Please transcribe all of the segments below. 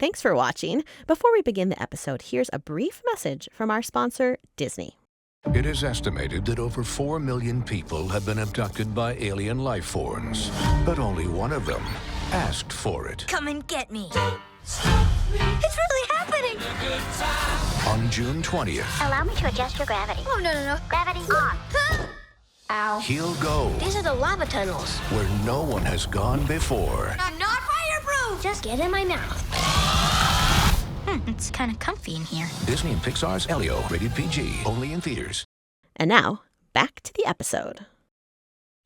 Thanks for watching. Before we begin the episode, here's a brief message from our sponsor, Disney. It is estimated that over 4 million people have been abducted by alien life forms, but only one of them asked for it. Come and get me. It's really happening. On June 20th, Allow me to adjust your gravity. Oh, no. Gravity on. Ow. he'll go These are the lava tunnels. where no one has gone before. I'm not fireproof. Just get in my mouth. It's kind of comfy in here. Disney and Pixar's Elio, rated PG, only in theaters. And now, back to the episode.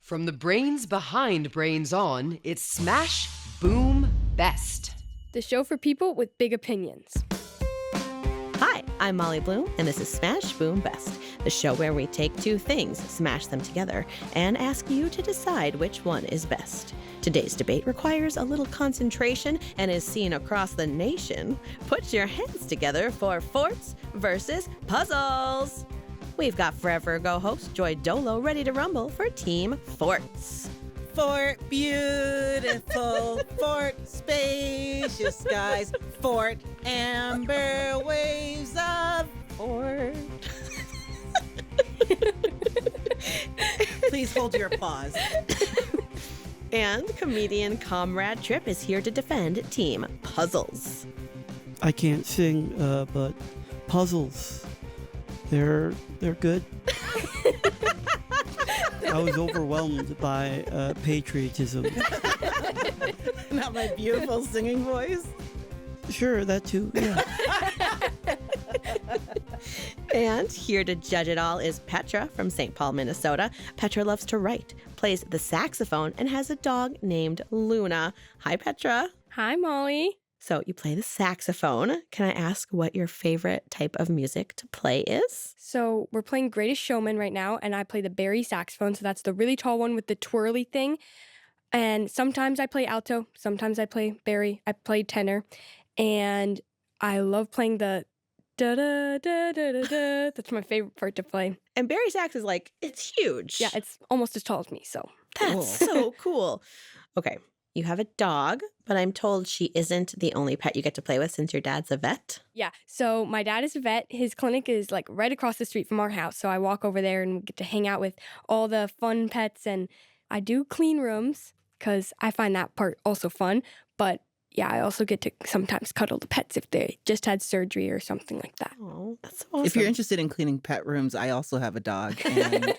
From the brains behind Brains On, it's Smash, Boom, Best. The show for people with big opinions. Hi, I'm Molly Bloom, and this is Smash Boom Best, the show where we take two things, smash them together, and ask you to decide which one is best. Today's debate requires a little concentration and is seen across the nation. Put your hands together for forts versus puzzles. We've got Forever Ago host Joy Dolo ready to rumble for Team Forts. Fort beautiful, fort spacious skies, fort amber waves of fort. Please hold your applause. And comedian Comrade Tripp is here to defend Team Puzzles. I can't sing, but puzzles, they're good. I was overwhelmed by patriotism. Not my beautiful singing voice. Sure, that too, yeah. And here to judge it all is Petra from St. Paul, Minnesota. Petra loves to write, plays the saxophone, and has a dog named Luna. Hi, Petra. Hi, Molly. So you play the saxophone. Can I ask what your favorite type of music to play is? So we're playing Greatest Showman right now, and I play the Barry saxophone. So that's the really tall one with the twirly thing. And sometimes I play alto. Sometimes I play Barry. I play tenor. And I love playing the da-da-da-da-da-da. That's my favorite part to play. And Barry sax is like, it's huge. Yeah, it's almost as tall as me, so. That's so cool. Okay, you have a dog, but I'm told she isn't the only pet you get to play with since your dad's a vet. Yeah, so my dad is a vet. His clinic is like right across the street from our house. So I walk over there and get to hang out with all the fun pets. And I do clean rooms because I find that part also fun. But yeah, I also get to sometimes cuddle the pets if they just had surgery or something like that. Oh, that's awesome. If you're interested in cleaning pet rooms, I also have a dog, and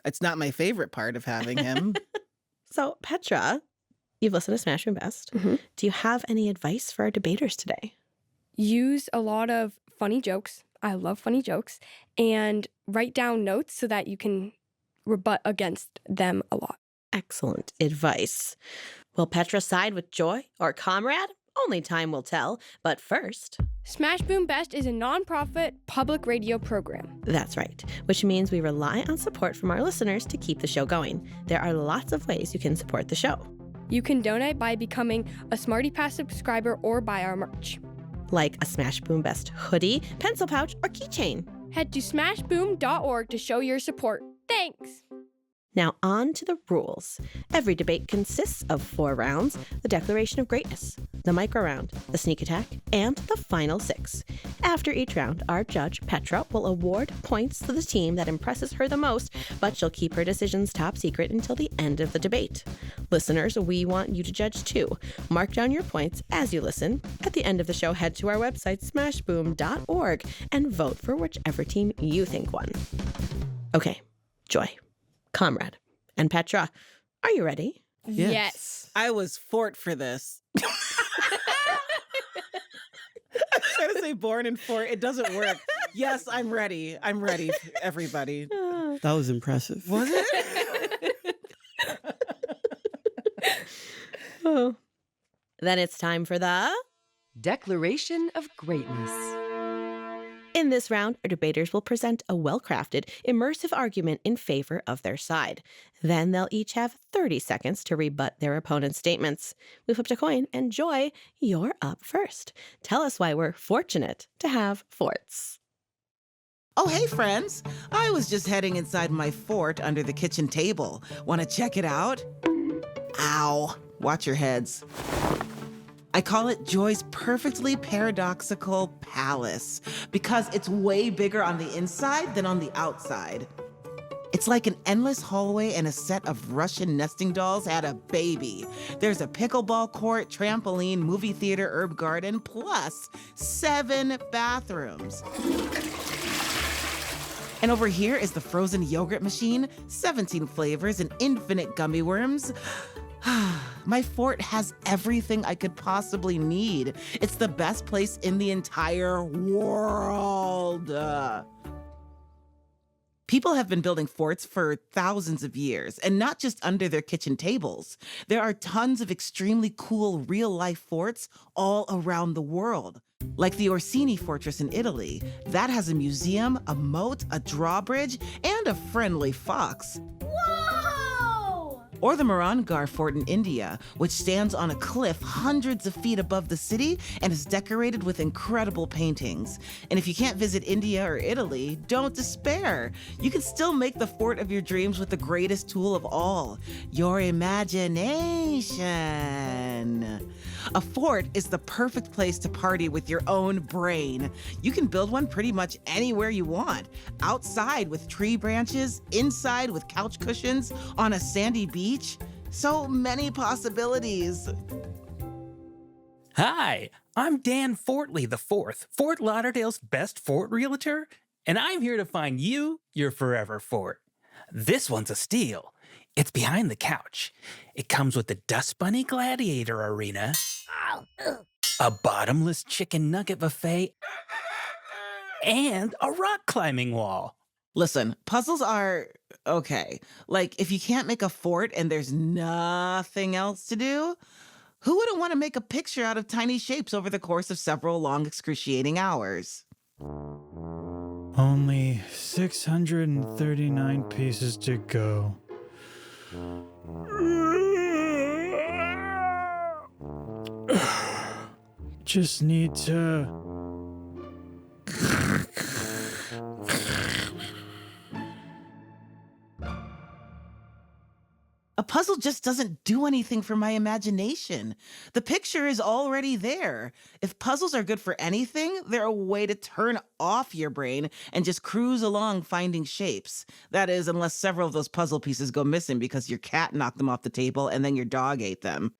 it's not my favorite part of having him. So, Petra, you've listened to Smash Boom Best. Mhm. Do you have any advice for our debaters today? Use a lot of funny jokes. I love funny jokes. And write down notes so that you can rebut against them a lot. Excellent advice. Will Petra side with Joy or Comrade? Only time will tell. But first, Smash Boom Best is a nonprofit public radio program. that's right, which means we rely on support from our listeners to keep the show going. There are lots of ways you can support the show, You can donate by becoming a Smarty Pass subscriber or buy our merch. like a Smash Boom Best hoodie, pencil pouch, or keychain. Head to smashboom.org to show your support. Thanks! Now on to the rules. Every debate consists of 4 rounds: the Declaration of Greatness, the Micro Round, the Sneak Attack, and the Final 6. After each round, our judge, Petra, will award points to the team that impresses her the most, but she'll keep her decisions top secret until the end of the debate. Listeners, we want you to judge too. Mark down your points as you listen. At the end of the show, head to our website, smashboom.org, and vote for whichever team you think won. Okay, Joy, Comrade, and Petra, are you ready? Yes. I was fort for this. I was trying to say born in fort. It doesn't work. Yes, I'm ready. I'm ready, everybody. That was impressive. Was it? Oh. Then it's time for the... Declaration of Greatness. In this round, our debaters will present a well-crafted, immersive argument in favor of their side. Then they'll each have 30 seconds to rebut their opponent's statements. We flipped a coin, and Joy, you're up first. Tell us why we're fortunate to have forts. Oh, hey, friends. I was just heading inside my fort under the kitchen table. Want to check it out? Ow. Watch your heads. I call it Joy's perfectly paradoxical palace because it's way bigger on the inside than on the outside. It's like an endless hallway and a set of Russian nesting dolls had a baby. There's a pickleball court, trampoline, movie theater, herb garden, plus 7 bathrooms. And over here is the frozen yogurt machine, 17 flavors, and infinite gummy worms. My fort has everything I could possibly need. It's the best place in the entire world. People have been building forts for thousands of years, and not just under their kitchen tables. There are tons of extremely cool real-life forts all around the world. Like the Orsini Fortress in Italy, that has a museum, a moat, a drawbridge, and a friendly fox. Whoa! Or the Mehrangarh Fort in India, which stands on a cliff hundreds of feet above the city and is decorated with incredible paintings. And if you can't visit India or Italy, don't despair. You can still make the fort of your dreams with the greatest tool of all, your imagination. A fort is the perfect place to party with your own brain. You can build one pretty much anywhere you want. Outside with tree branches, inside with couch cushions, on a sandy beach. So many possibilities. Hi, I'm Dan Fortley IV, Fort Lauderdale's best fort realtor, and I'm here to find you your forever fort. This one's a steal. It's behind the couch. It comes with the Dust Bunny Gladiator Arena, a bottomless chicken nugget buffet, and a rock climbing wall. Listen, puzzles are okay. Like, if you can't make a fort and there's nothing else to do, who wouldn't want to make a picture out of tiny shapes over the course of several long, excruciating hours? Only 639 pieces to go. Just need to... A puzzle just doesn't do anything for my imagination. The picture is already there. If puzzles are good for anything, they're a way to turn off your brain and just cruise along finding shapes. That is, unless several of those puzzle pieces go missing because your cat knocked them off the table and then your dog ate them.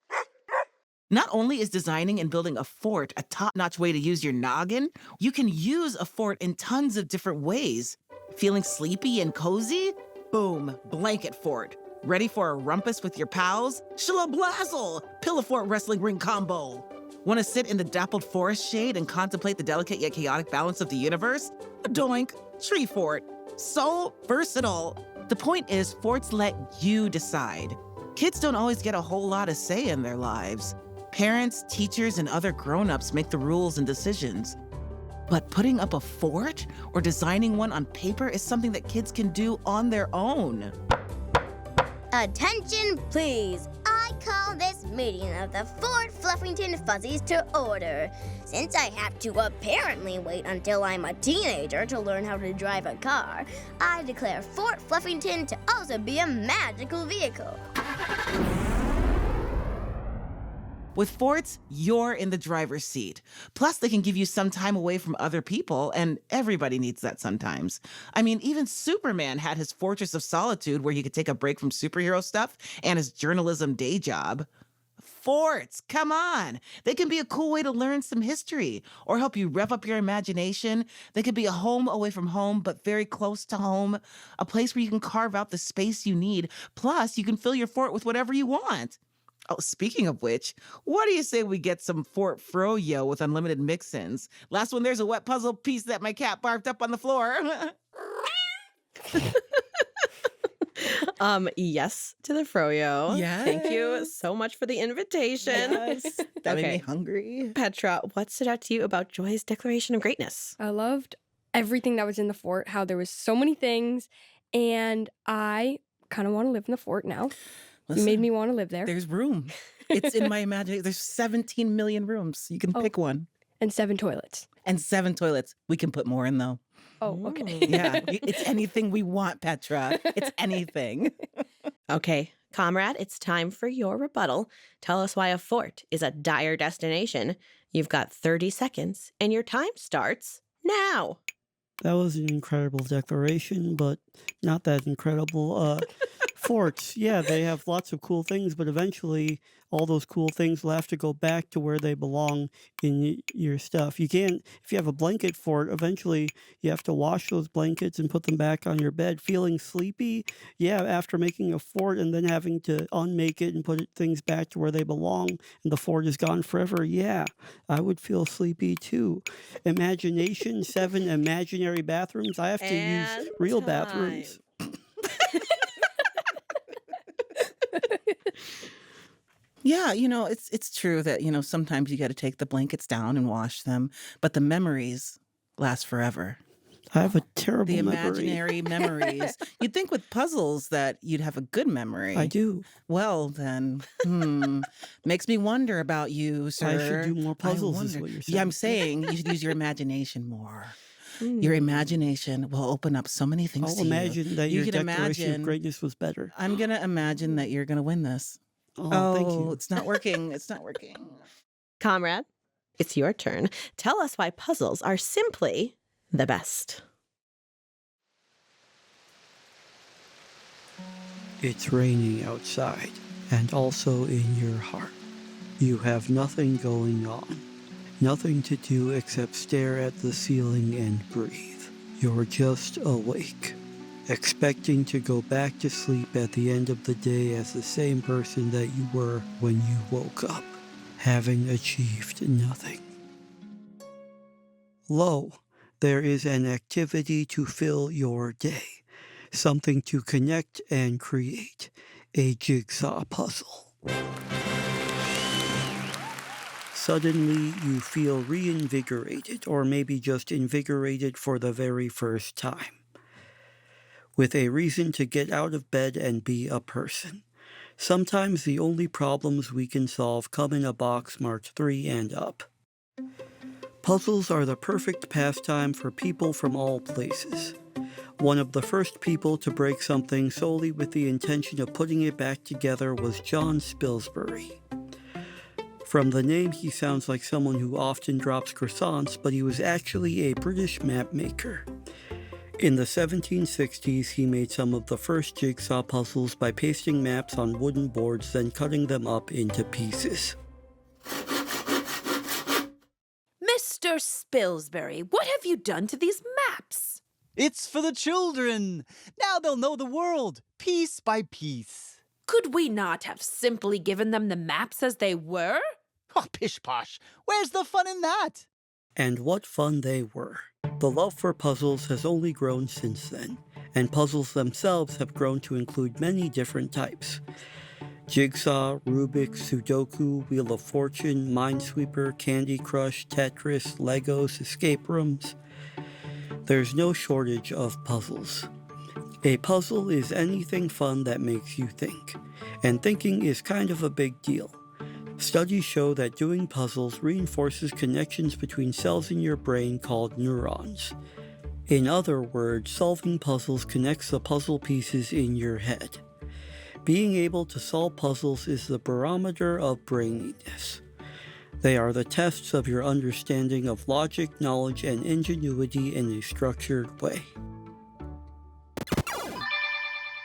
Not only is designing and building a fort a top-notch way to use your noggin, you can use a fort in tons of different ways. Feeling sleepy and cozy? Boom, blanket fort. Ready for a rumpus with your pals? Shalablazzle! Pillow fort wrestling ring combo. Want to sit in the dappled forest shade and contemplate the delicate yet chaotic balance of the universe? Doink! Tree fort. So versatile. The point is, forts let you decide. Kids don't always get a whole lot of say in their lives. Parents, teachers, and other grown-ups make the rules and decisions. But putting up a fort or designing one on paper is something that kids can do on their own. Attention, please. I call this meeting of the Fort Fluffington Fuzzies to order. Since I have to apparently wait until I'm a teenager to learn how to drive a car, I declare Fort Fluffington to also be a magical vehicle. With forts, you're in the driver's seat. Plus, they can give you some time away from other people, and everybody needs that sometimes. I mean, even Superman had his Fortress of Solitude where he could take a break from superhero stuff and his journalism day job. Forts, come on. They can be a cool way to learn some history or help you rev up your imagination. They could be a home away from home, but very close to home. A place where you can carve out the space you need. Plus, you can fill your fort with whatever you want. Oh, speaking of which, what do you say we get some Fort Froyo with unlimited mix-ins? Last one, there's a wet puzzle piece that my cat barfed up on the floor. Yes to the froyo. Yes. Thank you so much for the invitation. Yes, that made me hungry. Petra, what stood out to you about Joy's declaration of greatness? I loved everything that was in the fort, how there was so many things, and I kind of want to live in the fort now. Listen, You made me want to live there. There's room. It's in my imagination. There's 17 million rooms. You can pick one. And 7 toilets. And 7 toilets. We can put more in, though. Oh, okay. Yeah, it's anything we want, Petra. It's anything. Okay, Comrade, it's time for your rebuttal. Tell us why a fort is a dire destination. You've got 30 seconds, and your time starts now. That was an incredible declaration, but not that incredible. Forts, yeah, they have lots of cool things, but eventually all those cool things will have to go back to where they belong in your stuff. You can't, if you have a blanket fort, eventually you have to wash those blankets and put them back on your bed. Feeling sleepy? Yeah, after making a fort and then having to unmake it and put things back to where they belong and the fort is gone forever. Yeah, I would feel sleepy too. Imagination, 7 imaginary bathrooms. I have to use real bathrooms. Yeah, it's true that, sometimes you got to take the blankets down and wash them, but the memories last forever. I have a terrible The memory. imaginary memories. You'd think with puzzles that you'd have a good memory. I do. Well, then, makes me wonder about you, sir. I should do more puzzles, is wonder. what you're saying. Yeah, I'm saying you should use your imagination more. Your imagination will open up so many things I'll to you. imagine that You your can declaration imagine- of greatness was better. I'm going to imagine that you're going to win this. Oh, thank you. It's not working. It's not working. Comrade, it's your turn. Tell us why puzzles are simply the best. It's raining outside, and also in your heart. You have nothing going on. Nothing to do except stare at the ceiling and breathe. You're just awake, expecting to go back to sleep at the end of the day as the same person that you were when you woke up, having achieved nothing. Lo, there is an activity to fill your day, something to connect and create, a jigsaw puzzle. Suddenly, you feel reinvigorated, or maybe just invigorated for the very first time, with a reason to get out of bed and be a person. Sometimes the only problems we can solve come in a box marked 3 and up. Puzzles are the perfect pastime for people from all places. One of the first people to break something solely with the intention of putting it back together was John Spilsbury. From the name, he sounds like someone who often drops croissants, but he was actually a British map maker. In the 1760s, he made some of the first jigsaw puzzles by pasting maps on wooden boards, then cutting them up into pieces. Mr. Spilsbury, what have you done to these maps? It's for the children. Now they'll know the world, piece by piece. Could we not have simply given them the maps as they were? Oh, pish posh. Where's the fun in that? And what fun they were. The love for puzzles has only grown since then, and puzzles themselves have grown to include many different types. Jigsaw, Rubik's, Sudoku, Wheel of Fortune, Minesweeper, Candy Crush, Tetris, Legos, escape rooms. There's no shortage of puzzles. A puzzle is anything fun that makes you think, and thinking is kind of a big deal. Studies show that doing puzzles reinforces connections between cells in your brain called neurons. In other words, solving puzzles connects the puzzle pieces in your head. Being able to solve puzzles is the barometer of braininess. They are the tests of your understanding of logic, knowledge, and ingenuity in a structured way.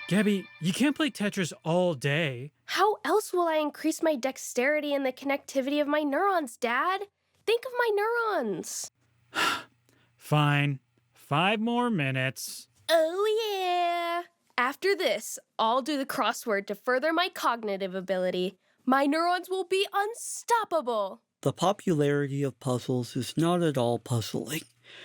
Gabby, you can't play Tetris all day. How else will I increase my dexterity and the connectivity of my neurons, Dad? Think of my neurons. Fine. 5 more minutes. Oh, yeah. After this, I'll do the crossword to further my cognitive ability. My neurons will be unstoppable. The popularity of puzzles is not at all puzzling.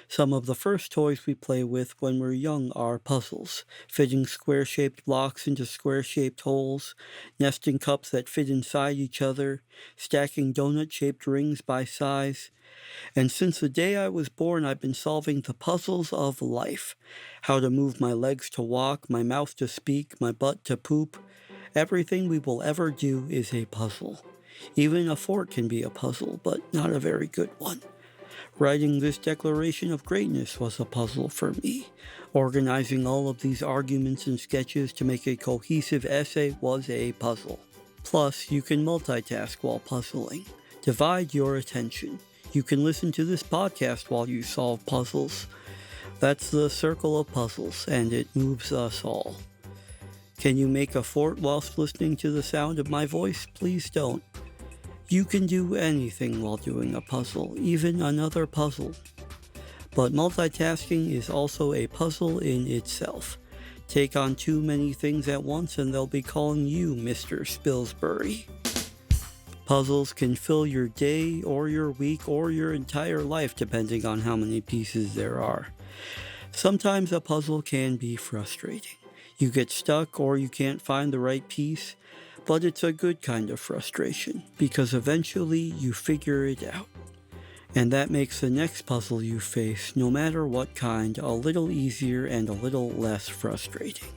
Some of the first toys we play with when we're young are puzzles, fitting square-shaped blocks into square-shaped holes, nesting cups that fit inside each other, stacking donut-shaped rings by size. And since the day I was born, I've been solving the puzzles of life. How to move my legs to walk, my mouth to speak, my butt to poop. Everything we will ever do is a puzzle. Even a fort can be a puzzle, but not a very good one. Writing this declaration of greatness was a puzzle for me. Organizing all of these arguments and sketches to make a cohesive essay was a puzzle. Plus, you can multitask while puzzling. Divide your attention. You can listen to this podcast while you solve puzzles. That's the circle of puzzles, and it moves us all. Can you make a fort whilst listening to the sound of my voice? Please don't. You can do anything while doing a puzzle, even another puzzle. But multitasking is also a puzzle in itself. Take on too many things at once and they'll be calling you Mr. Spilsbury. Puzzles can fill your day or your week or your entire life depending on how many pieces there are. Sometimes a puzzle can be frustrating. You get stuck or you can't find the right piece, but it's a good kind of frustration because eventually you figure it out. And that makes the next puzzle you face, no matter what kind, a little easier and a little less frustrating.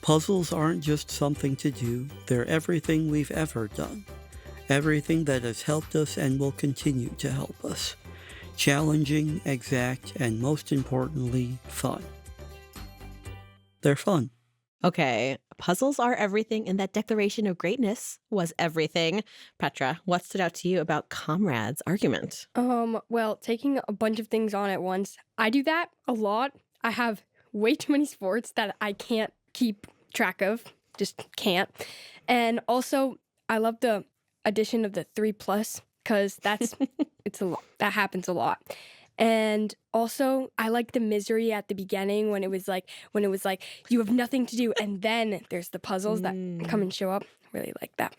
Puzzles aren't just something to do, they're everything we've ever done. Everything that has helped us and will continue to help us. Challenging, exact, and most importantly, fun. They're fun. Okay, puzzles are everything, and that declaration of greatness was everything. Petra, what stood out to you about Comrade's argument? Well, taking a bunch of things on at once, I do that a lot. I have way too many sports that I can't keep track of, just can't. And also, I love the addition of the 3+, because that's, it's a lot, that happens a lot. And also, I like the misery at the beginning when it was like, you have nothing to do. And then there's the puzzles that come and show up. Really like that.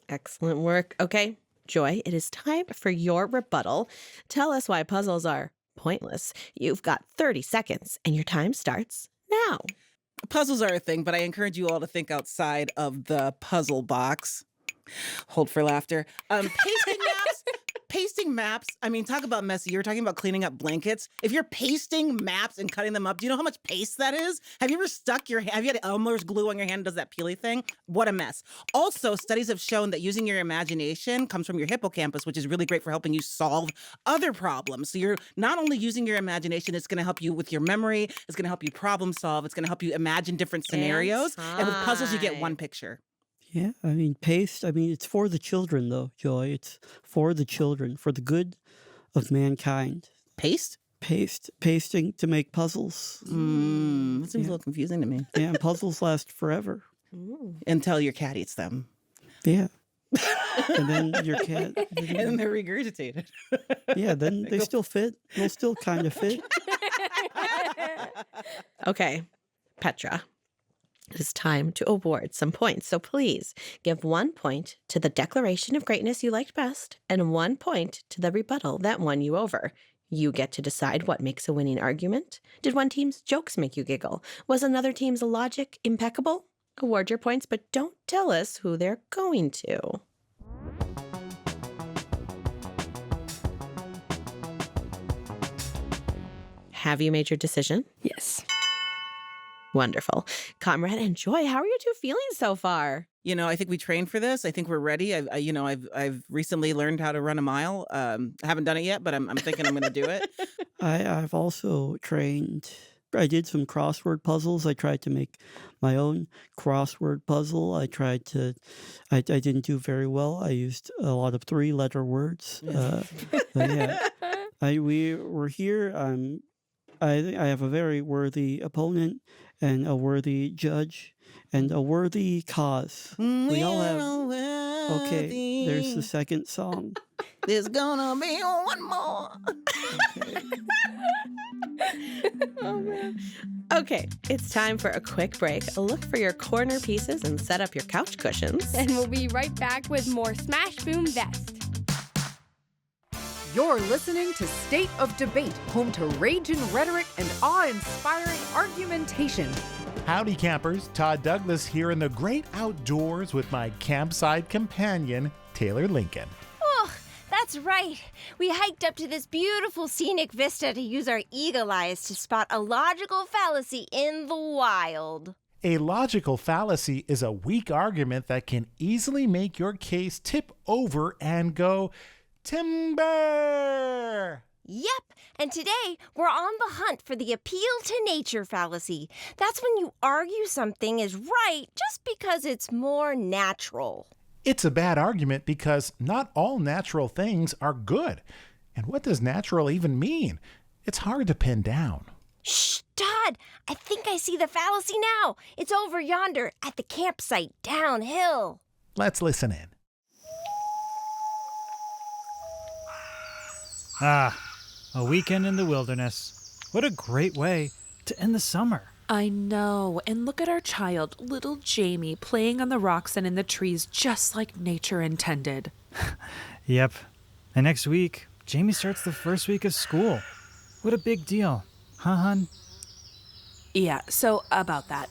Excellent work. Okay, Joy, it is time for your rebuttal. Tell us why puzzles are pointless. You've got 30 seconds and your time starts now. Puzzles are a thing, but I encourage you all to think outside of the puzzle box. Hold for laughter. Pasting maps, I mean, talk about messy. You were talking about cleaning up blankets. If you're pasting maps and cutting them up, do you know how much paste that is? Have you ever have you had Elmer's glue on your hand, does that peely thing? What a mess. Also, studies have shown that using your imagination comes from your hippocampus, which is really great for helping you solve other problems. So you're not only using your imagination, it's going to help you with your memory, it's going to help you problem solve, it's going to help you imagine different scenarios. And with puzzles, you get one picture. Yeah, it's for the children, though, Joy. It's for the children, for the good of mankind. Pasting to make puzzles. That seems a little confusing to me. Yeah, and puzzles last forever. Until your cat eats them. Yeah. And then your cat... And then they're regurgitated. Yeah, then they still fit. They'll still kind of fit. Okay, Petra. It is time to award some points. So please give 1 point to the declaration of greatness you liked best and 1 point to the rebuttal that won you over. You get to decide what makes a winning argument. Did one team's jokes make you giggle? Was another team's logic impeccable? Award your points, but don't tell us who they're going to. Have you made your decision? Yes. Wonderful. Comrade and Joy, how are you two feeling so far? You know, I think we trained for this. I think we're ready. I've recently learned how to run a mile. I haven't done it yet, but I'm thinking I'm going to do it. I've also trained. I did some crossword puzzles. I tried to make my own crossword puzzle. I didn't do very well. I used a lot of 3-letter words. But yeah, we're here. I have a very worthy opponent and a worthy judge and a worthy cause. We all have. Okay, there's the second song. There's gonna be one more. Okay. Oh, man. Okay, it's time for a quick break. Look for your corner pieces and set up your couch cushions. And we'll be right back with more Smash Boom Best. You're listening to State of Debate, home to raging rhetoric and awe-inspiring argumentation. Howdy, campers. Todd Douglas here in the great outdoors with my campsite companion, Taylor Lincoln. Oh, that's right. We hiked up to this beautiful scenic vista to use our eagle eyes to spot a logical fallacy in the wild. A logical fallacy is a weak argument that can easily make your case tip over and go timber. Yep, and today we're on the hunt for the appeal to nature fallacy. That's when you argue something is right just because it's more natural. It's a bad argument because not all natural things are good. And what does natural even mean? It's hard to pin down. Shh, Todd, I think I see the fallacy now. It's over yonder at the campsite downhill. Let's listen in. Ah, a weekend in the wilderness. What a great way to end the summer. I know, and look at our child, little Jamie, playing on the rocks and in the trees just like nature intended. Yep. And next week, Jamie starts the first week of school. What a big deal. Huh, hon? Yeah, so about that.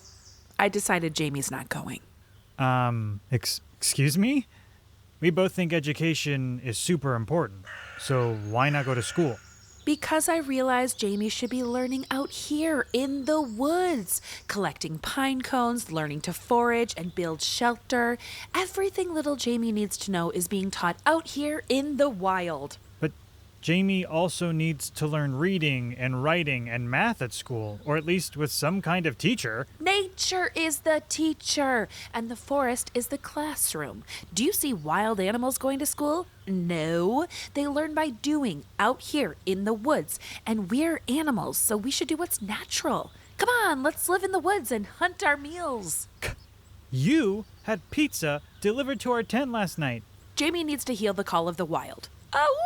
I decided Jamie's not going. Excuse me? We both think education is super important, so why not go to school? Because I realized Jamie should be learning out here in the woods, collecting pine cones, learning to forage and build shelter. Everything little Jamie needs to know is being taught out here in the wild. But Jamie also needs to learn reading and writing and math at school, or at least with some kind of teacher. Nature is the teacher, and the forest is the classroom. Do you see wild animals going to school? No, they learn by doing out here in the woods, and we're animals, so we should do what's natural. Come on, let's live in the woods and hunt our meals. You had pizza delivered to our tent last night. Jamie needs to heal the call of the wild. Oh!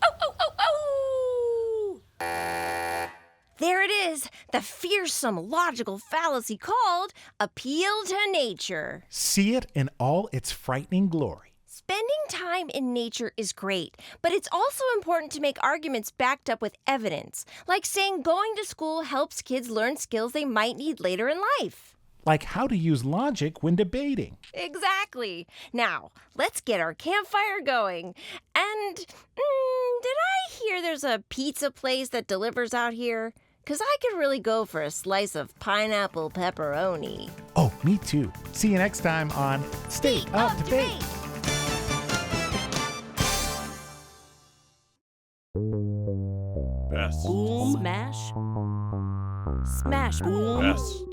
Oh, oh, oh, oh! There it is, the fearsome logical fallacy called appeal to nature. See it in all its frightening glory. Spending time in nature is great, but it's also important to make arguments backed up with evidence, like saying going to school helps kids learn skills they might need later in life. Like how to use logic when debating. Exactly. Now, let's get our campfire going. And, did I hear there's a pizza place that delivers out here? 'Cause I could really go for a slice of pineapple pepperoni. Oh, me too. See you next time on State of Debate. Best. Boom. Smash. Smash. Boom. Best.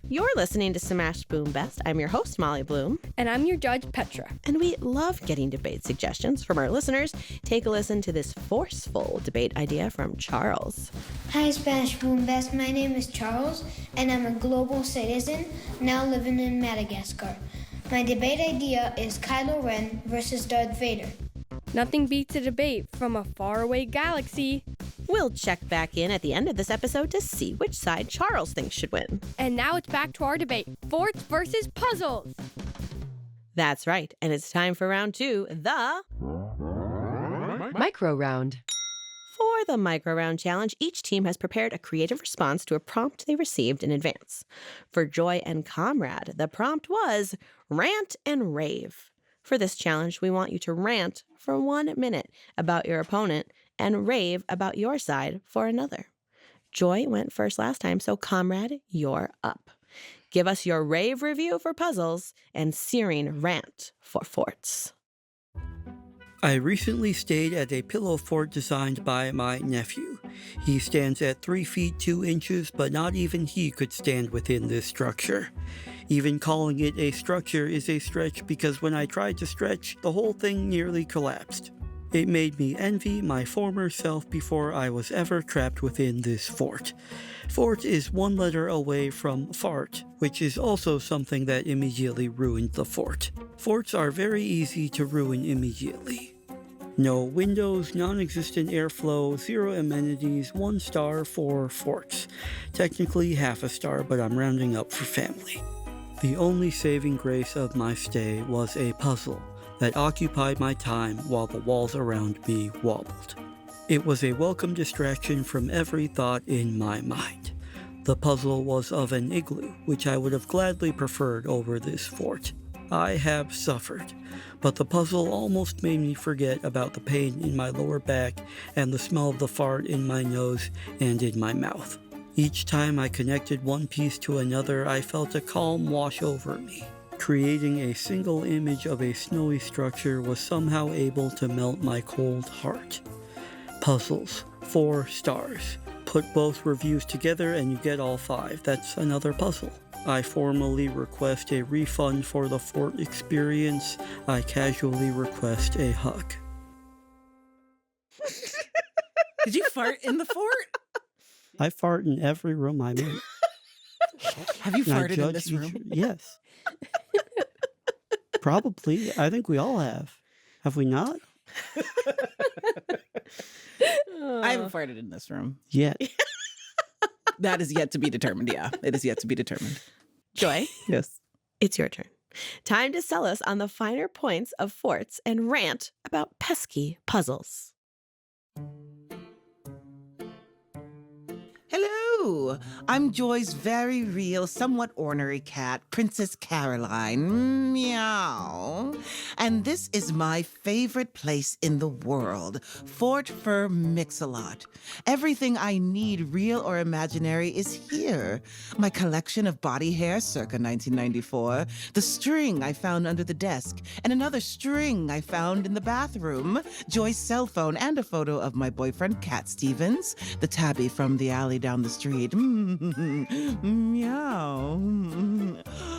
You're listening to Smash Boom Best. I'm your host, Molly Bloom. And I'm your judge, Petra. And we love getting debate suggestions from our listeners. Take a listen to this forceful debate idea from Charles. Hi, Smash Boom Best. My name is Charles, and I'm a global citizen now living in Madagascar. My debate idea is Kylo Ren versus Darth Vader. Nothing beats a debate from a faraway galaxy. We'll check back in at the end of this episode to see which side Charles thinks should win. And now it's back to our debate, forts versus puzzles. That's right, and it's time for round 2, the Micro round. For the micro round challenge, each team has prepared a creative response to a prompt they received in advance. For Joy and Comrade, the prompt was rant and rave. For this challenge, we want you to rant for 1 minute about your opponent and rave about your side for another. Joy went first last time, so Comrade, you're up. Give us your rave review for puzzles and searing rant for forts. I recently stayed at a pillow fort designed by my nephew. He stands at 3 feet 2 inches, but not even he could stand within this structure. Even calling it a structure is a stretch because when I tried to stretch, the whole thing nearly collapsed. It made me envy my former self before I was ever trapped within this fort. Fort is 1 letter away from fart, which is also something that immediately ruined the fort. Forts are very easy to ruin immediately. No windows, non-existent airflow, 0 amenities, 1 star for forts. Technically half a star, but I'm rounding up for family. The only saving grace of my stay was a puzzle that occupied my time while the walls around me wobbled. It was a welcome distraction from every thought in my mind. The puzzle was of an igloo, which I would have gladly preferred over this fort. I have suffered, but the puzzle almost made me forget about the pain in my lower back and the smell of the fart in my nose and in my mouth. Each time I connected one piece to another, I felt a calm wash over me. Creating a single image of a snowy structure was somehow able to melt my cold heart. Puzzles, 4 stars. Put both reviews together and you get all 5. That's another puzzle. I formally request a refund for the fort experience. I casually request a hug. Did you fart in the fort? I fart in every room I'm in. Have you And I farted in judge this each- room? Yes. Probably. I think we all have. Have we not? I haven't farted in this room. Yet. That is yet to be determined. Yeah, it is yet to be determined. Joy, Yes. it's your turn. Time to sell us on the finer points of forts and rant about pesky puzzles. Hello, I'm Joy's very real, somewhat ornery cat, Princess Caroline. Meow. And this is my favorite place in the world, Fort Fur Mix-a-Lot. Everything I need, real or imaginary, is here. My collection of body hair circa 1994, the string I found under the desk, and another string I found in the bathroom, Joy's cell phone, and a photo of my boyfriend, Cat Stevens, the tabby from the alley down the street. Meow.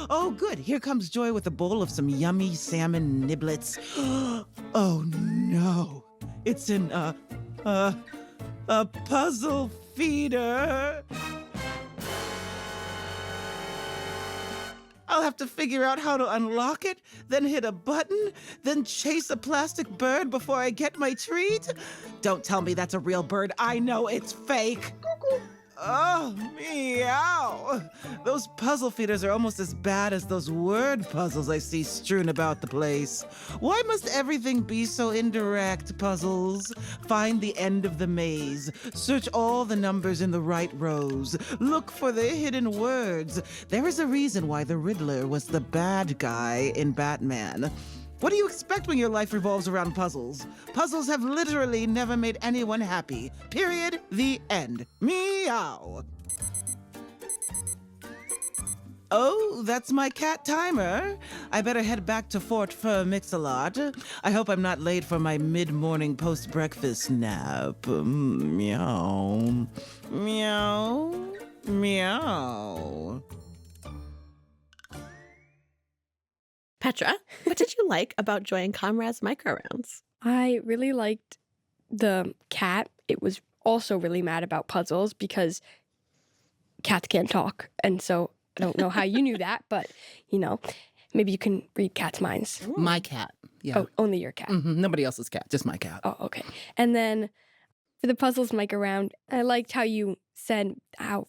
Oh, good. Here comes Joy with a bowl of some yummy salmon niblets. Oh, no. It's in a puzzle feeder. I'll have to figure out how to unlock it, then hit a button, then chase a plastic bird before I get my treat. Don't tell me that's a real bird. I know it's fake. Oh, meow. Those puzzle feeders are almost as bad as those word puzzles I see strewn about the place. Why must everything be so indirect, puzzles? Find the end of the maze. Search all the numbers in the right rows. Look for the hidden words. There is a reason why the Riddler was the bad guy in Batman. What do you expect when your life revolves around puzzles? Puzzles have literally never made anyone happy. Period. The end. Meow. Oh, that's my cat timer. I better head back to Fort Fur Mix-a-Lot. I hope I'm not late for my mid-morning post-breakfast nap. Meow. Meow. Meow. Petra, what did you like about Joy and Comrade's micro rounds? I really liked the cat. It was also really mad about puzzles because cats can't talk. And so I don't know how you knew that, but, maybe you can read cats' minds. My cat. Yeah. Oh, only your cat. Mm-hmm. Nobody else's cat, just my cat. Oh, okay. And then for the puzzles micro round, I liked how you said how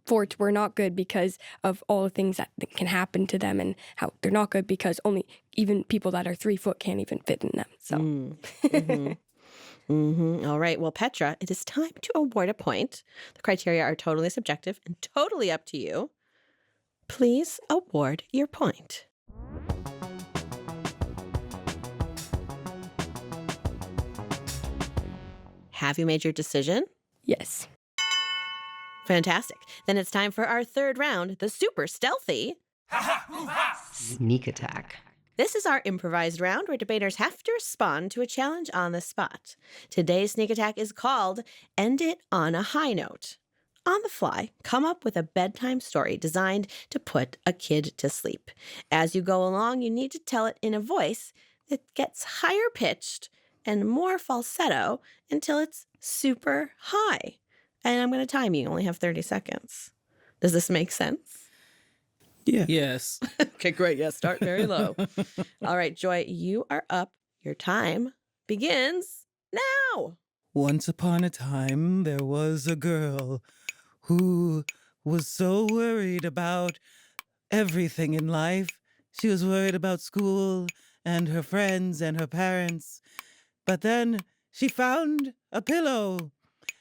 forts were not good because of all the things that can happen to them, and how they're not good because only even people that are 3 foot can't even fit in them. So. All right. Well, Petra, it is time to award a point. The criteria are totally subjective and totally up to you. Please award your point. Have you made your decision? Yes. Fantastic. Then it's time for our third round, the super stealthy Sneak attack. This is our improvised round where debaters have to respond to a challenge on the spot. Today's sneak attack is called End It on a High Note. On the fly, come up with a bedtime story designed to put a kid to sleep. As you go along, you need to tell it in a voice that gets higher pitched and more falsetto until it's super high. And I'm going to time you. You only have 30 seconds. Does this make sense? Yeah. Yes. Okay, great. Yeah, start very low. All right, Joy, you are up. Your time begins now. Once upon a time, there was a girl who was so worried about everything in life. She was worried about school and her friends and her parents. But then she found a pillow,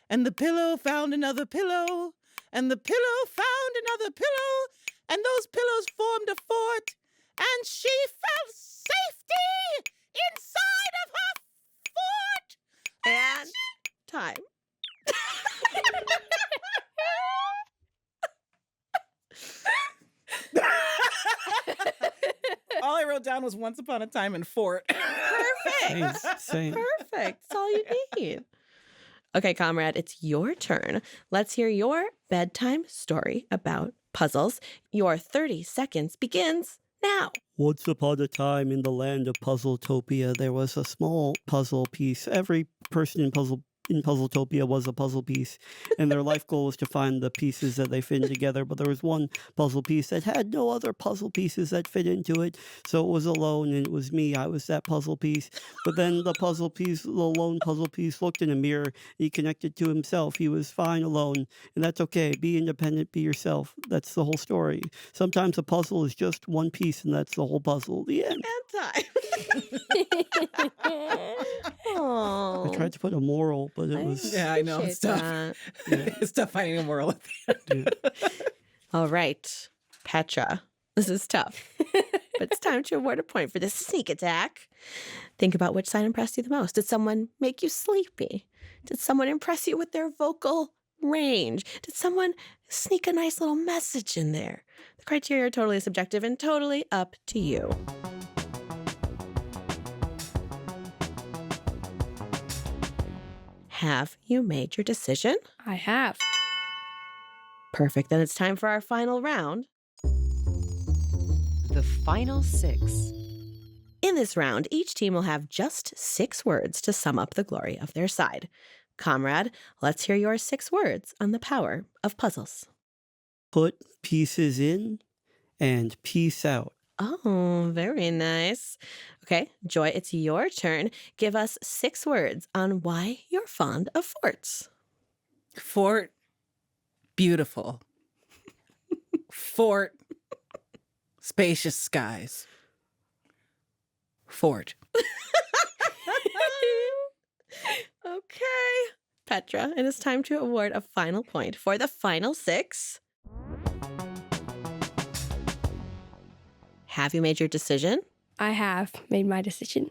and the pillow found another pillow, and the pillow found another pillow, and those pillows formed a fort, and she felt safety inside of her fort. And time. All I wrote down was once upon a time in fort. Perfect. Same. Perfect. That's all you need. Okay, Comrade, it's your turn. Let's hear your bedtime story about puzzles. Your 30 seconds begins now. Once upon a time in the land of Puzzletopia, there was a small puzzle piece. Every person in Puzzletopia was a puzzle piece, and their life goal was to find the pieces that they fit together. But there was one puzzle piece that had no other puzzle pieces that fit into it, so it was alone, and it was me. I was that puzzle piece. But then the lone puzzle piece, looked in a mirror. He connected to himself. He was fine alone, and that's okay. Be independent. Be yourself. That's the whole story. Sometimes a puzzle is just one piece, and that's the whole puzzle. The end. And time. I tried to put a moral, but it was... Yeah, I know. It's tough. It's tough finding a moral at the end. All right, Petra, this is tough. But it's time to award a point for this sneak attack. Think about which side impressed you the most. Did someone make you sleepy? Did someone impress you with their vocal range? Did someone sneak a nice little message in there? The criteria are totally subjective and totally up to you. Have you made your decision? I have. Perfect. Then it's time for our final round. The final 6. In this round, each team will have just 6 words to sum up the glory of their side. Comrade, let's hear your 6 words on the power of puzzles. Put pieces in and peace out. Oh, very nice. Okay, Joy, it's your turn. Give us 6 words on why you're fond of forts. Fort, beautiful. Fort, spacious skies. Fort. Okay. Petra, it is time to award a final point for the final 6. Have you made your decision? I have made my decision.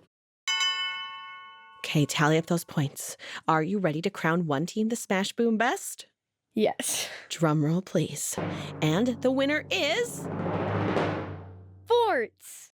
Okay, tally up those points. Are you ready to crown one team the Smash Boom Best? Yes. Drum roll, please. And the winner is... Forts!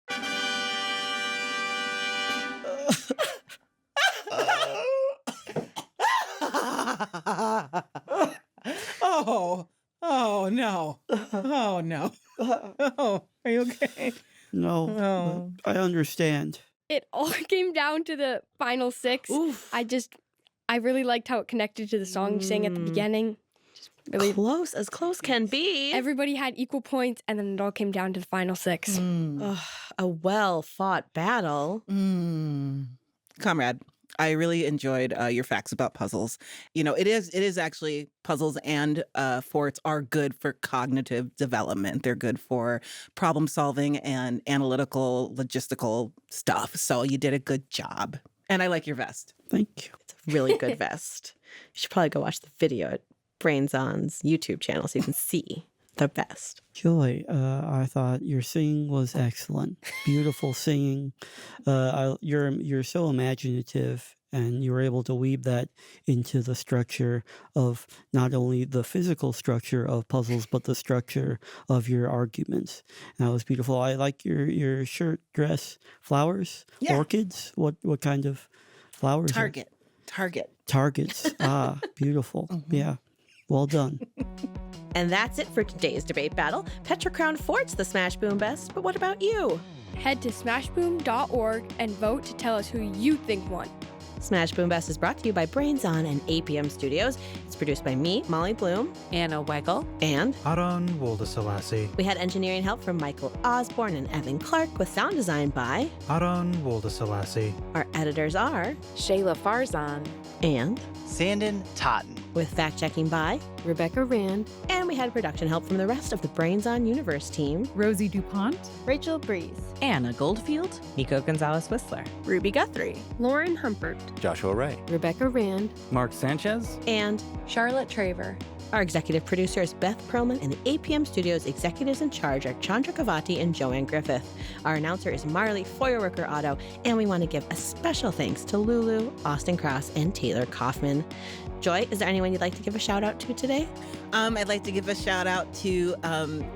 Oh no. Oh no. Oh, are you okay? No, I understand. It all came down to the final 6. Oof. I really liked how it connected to the song you sang at the beginning. Just really close as close can be. Everybody had equal points, and then it all came down to the final 6. Ugh, a well-fought battle. Comrade, I really enjoyed your facts about puzzles. You know, it is actually puzzles and forts are good for cognitive development. They're good for problem solving and analytical, logistical stuff. So you did a good job. And I like your vest. Thank you. It's a really good vest. You should probably go watch the video at Brains On's YouTube channel so you can see the best. Joy, I thought your singing was excellent. Beautiful singing. You're so imaginative, and you were able to weave that into the structure of not only the physical structure of puzzles, but the structure of your arguments. And that was beautiful. I like your shirt, dress, flowers, orchids. What kind of flowers? Target. Targets. Ah, beautiful. Yeah. Well done. And that's it for today's debate battle. Petra crowned Forts the Smash Boom Best, but what about you? Head to smashboom.org and vote to tell us who you think won. Smash Boom Best is brought to you by Brains On and APM Studios. It's produced by me, Molly Bloom, Anna Weigel, and Aaron Woldeselassie. We had engineering help from Michael Osborne and Evan Clark, with sound design by Aaron Woldeselassie. Our editors are Shayla Farzan, and Sandon Totten. With fact-checking by Rebecca Rand, and we had production help from the rest of the Brains On Universe team. Rosie DuPont, Rachel Breeze, Anna Goldfield, Nico Gonzalez-Whistler, Ruby Guthrie, Lauren Humpert, Joshua Ray, Rebecca Rand, Mark Sanchez, and Charlotte Traver. Our executive producer is Beth Perlman, and the APM Studios executives in charge are Chandra Kavati and Joanne Griffith. Our announcer is Marley Feuerwerker Otto, and we want to give a special thanks to Lulu, Austin Cross, and Taylor Kaufman. Joy, is there anyone you'd like to give a shout out to today? I'd like to give a shout out to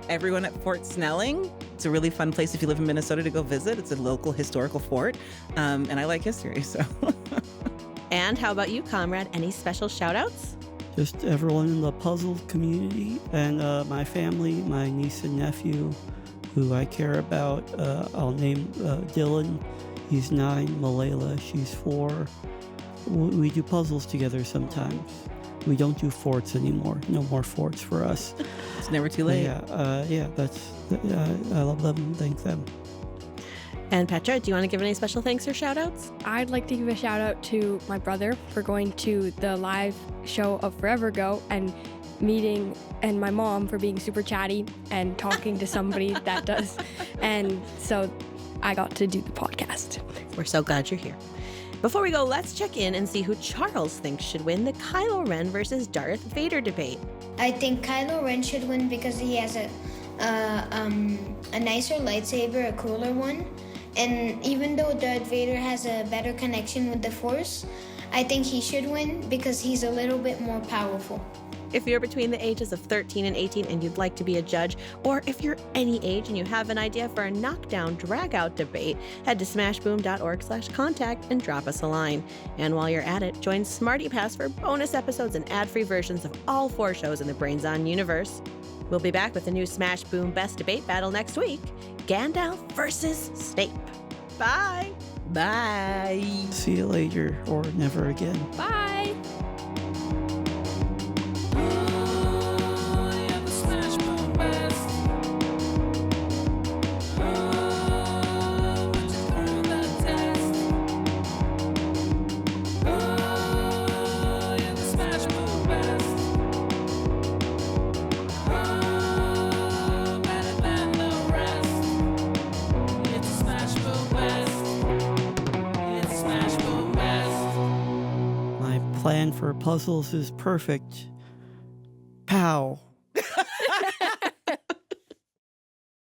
everyone at Fort Snelling. It's a really fun place if you live in Minnesota to go visit. It's a local historical fort, and I like history, so. And how about you, Comrade? Any special shout-outs? Just everyone in the puzzle community and my family, my niece and nephew, who I care about. I'll name Dylan. He's 9. Malayla, she's 4. We do puzzles together sometimes. We don't do forts anymore. No more forts for us. It's never too late. I love them. Thank them. And Petra, do you want to give any special thanks or shout-outs? I'd like to give a shout-out to my brother for going to the live show of Forever Ago and meeting, and my mom for being super chatty and talking to somebody that does. And so I got to do the podcast. We're so glad you're here. Before we go, let's check in and see who Charles thinks should win the Kylo Ren versus Darth Vader debate. I think Kylo Ren should win because he has a nicer lightsaber, a cooler one. And even though Darth Vader has a better connection with the Force, I think he should win because he's a little bit more powerful. If you're between the ages of 13 and 18 and you'd like to be a judge, or if you're any age and you have an idea for a knockdown, drag-out debate, head to smashboom.org/contact and drop us a line. And while you're at it, join Smarty Pass for bonus episodes and ad-free versions of all 4 shows in the Brains On universe. We'll be back with a new Smash Boom Best Debate battle next week. Gandalf versus Snape. Bye. Bye. See you later or never again. Bye. Plan for puzzles is perfect. Pow.